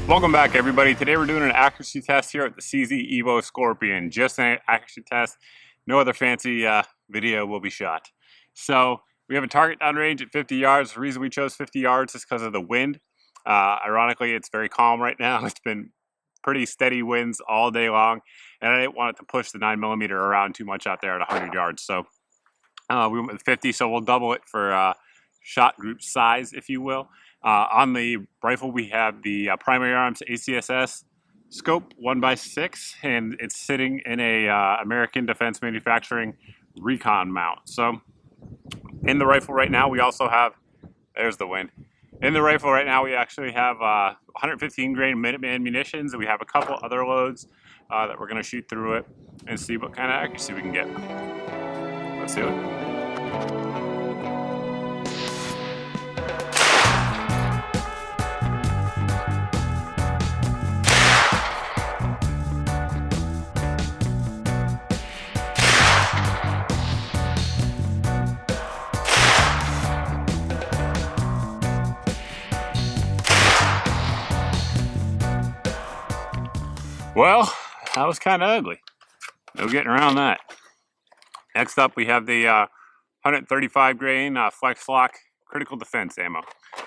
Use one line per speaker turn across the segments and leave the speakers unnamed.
Welcome back, everybody. Today we're doing an accuracy test here at the CZ Evo Scorpion. Just an accuracy test. No other fancy video will be shot. So we have a target downrange at 50 yards. The reason we chose 50 yards is because of the wind. Ironically, it's very calm right now. It's been pretty steady winds all day long, and I didn't want it to push the 9mm around too much out there at 100 yards. So we went with 50, so we'll double it for shot group size, if you will. On the rifle, we have the primary arms ACSS scope 1x6, and it's sitting in a American Defense Manufacturing Recon Mount. So in the rifle right now, we also have, there's the wind. In the rifle right now, we actually have 115 grain Minuteman Munitions, and we have a couple other loads that we're going to shoot through it and see what kind of accuracy we can get. Let's do it. Well, that was kind of ugly. No getting around that. Next up, we have the 135 grain flex lock critical defense ammo.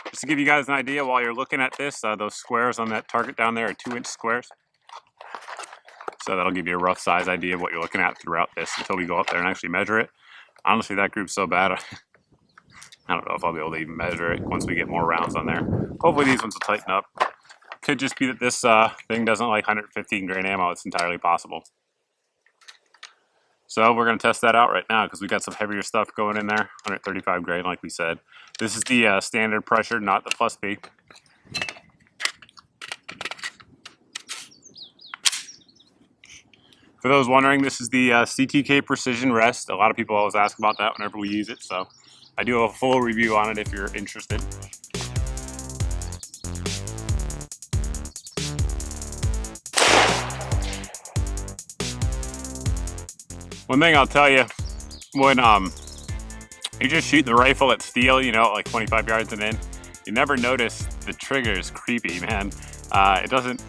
Just to give you guys an idea while you're looking at this, those squares on that target down there are 2-inch squares. So that'll give you a rough size idea of what you're looking at throughout this until we go up there and actually measure it. Honestly, that group's so bad, I don't know if I'll be able to even measure it once we get more rounds on there. Hopefully these ones will tighten up. Could just be that this thing doesn't like 115 grain ammo. It's entirely possible. So we're going to test that out right now because we got some heavier stuff going in there. 135 grain, like we said. This is the standard pressure, not the plus P. For those wondering, this is the CTK Precision Rest. A lot of people always ask about that whenever we use it, so I do have a full review on it if you're interested. One thing I'll tell you, when you just shoot the rifle at steel, you know, at like 25 yards and in, you never notice the trigger is creepy, man. It doesn't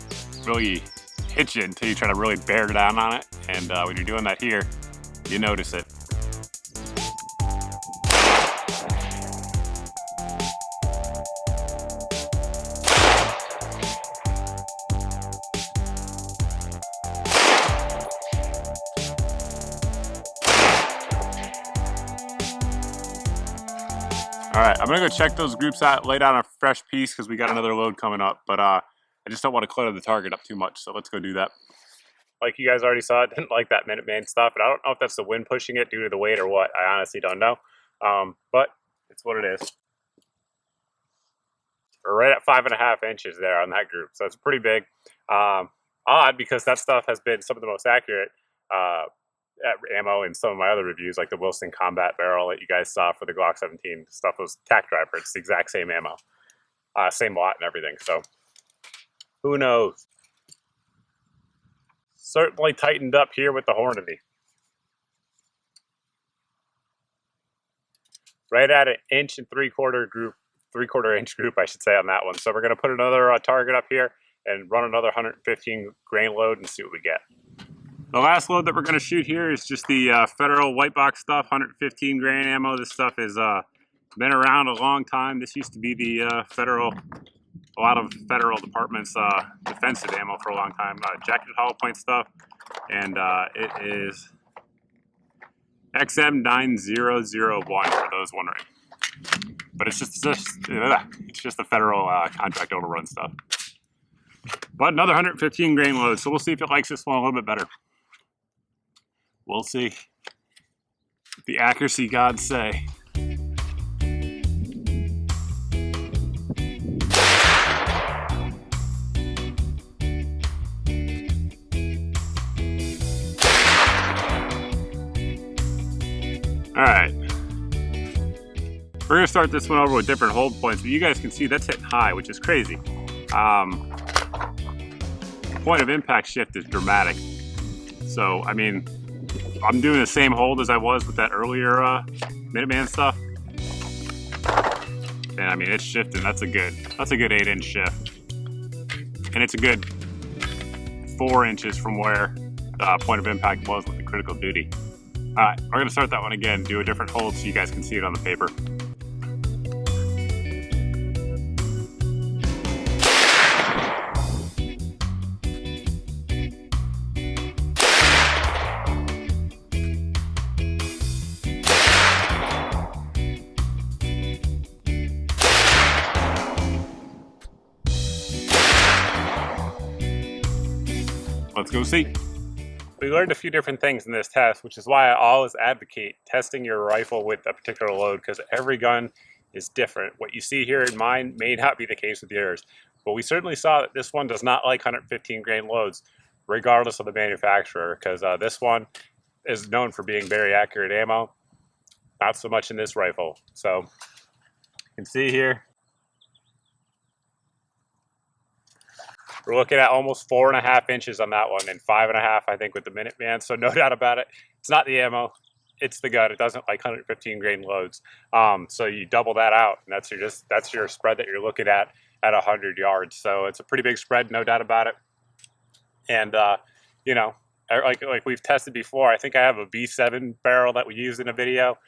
really hit you until you try to really bear down on it, and when you're doing that here, you notice it. All right, I'm gonna go check those groups out, lay down a fresh piece because we got another load coming up, but I just don't want to clutter the target up too much, so let's go do that. Like you guys already saw, I didn't like that Minuteman stuff, and I don't know if that's the wind pushing it due to the weight or what. I honestly don't know, but it's what it is. We're right at 5.5 inches there on that group, so it's pretty big. Odd because that stuff has been some of the most accurate ammo in some of my other reviews, like the Wilson Combat Barrel that you guys saw for the Glock 17. Stuff was tack driver. It's the exact same ammo, same lot and everything. So who knows? Certainly tightened up here with the Hornady. Right at an 1.75 group, 3/4 inch group, I should say, on that one. So we're going to put another target up here and run another 115 grain load and see what we get. The last load that we're going to shoot here is just the Federal Whitebox stuff, 115 grain ammo. This stuff has been around a long time. This used to be the a lot of federal departments' defensive ammo for a long time. Jacket hollow point stuff, and it is XM9001 for those wondering. But it's just the federal contract overrun stuff. But another 115 grain load, so we'll see if it likes this one a little bit better. We'll see. The accuracy gods say.
All right. We're gonna start this one over with different hold points, but you guys can see that's hitting high, which is crazy. Point of impact shift is dramatic. So, I mean, I'm doing the same hold as I was with that earlier Minuteman stuff. And I mean, it's shifting. That's a good 8-inch shift.
and it's a good 4 inches from where the point of impact was with the critical duty. Alright, we're going to start that one again, do a different hold so you guys can see it on the paper. Let's go see. We learned a few different things in this test, which is why I always advocate testing your rifle with a particular load, because every gun is different. What you see here in mine may not be the case with yours, but we certainly saw that this one does not like 115 grain loads, regardless of the manufacturer, because this one is known for being very accurate ammo. Not so much in this rifle. So you can see here, we're looking at almost 4.5 inches on that one, and 5.5, I think, with the Minuteman. So no doubt about it, it's not the ammo, it's the gun. It doesn't like 115 grain loads. So you double that out, and that's your spread that you're looking at 100 yards. So it's a pretty big spread, no doubt about it. And you know, like we've tested before, I think I have a B7 barrel that we used in a video,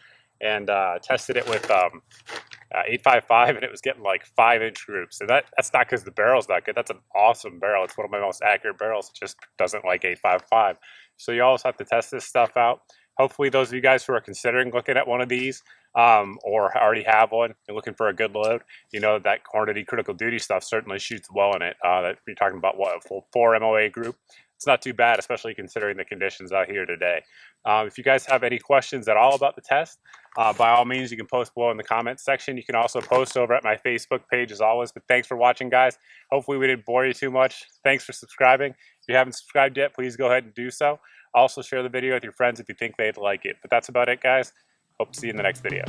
and tested it with 855, and it was getting like 5-inch groups. And that's not because the barrel's not good. That's an awesome barrel. It's one of my most accurate barrels. It just doesn't like 855. So you always have to test this stuff out. Hopefully those of you guys who are considering looking at one of these, or already have one and looking for a good load, you know that Hornady critical duty stuff certainly shoots well in it. That you're talking about, what, a full 4 MOA group. It's not too bad, especially considering the conditions out here today. If you guys have any questions at all about the test, by all means, you can post below in the comments section. You can also post over at my Facebook page as always. But thanks for watching, guys. Hopefully we didn't bore you too much. Thanks for subscribing. If you haven't subscribed yet, please go ahead and do so. Also share the video with your friends if you think they'd like it. But that's about it, guys. Hope to see you in the next video.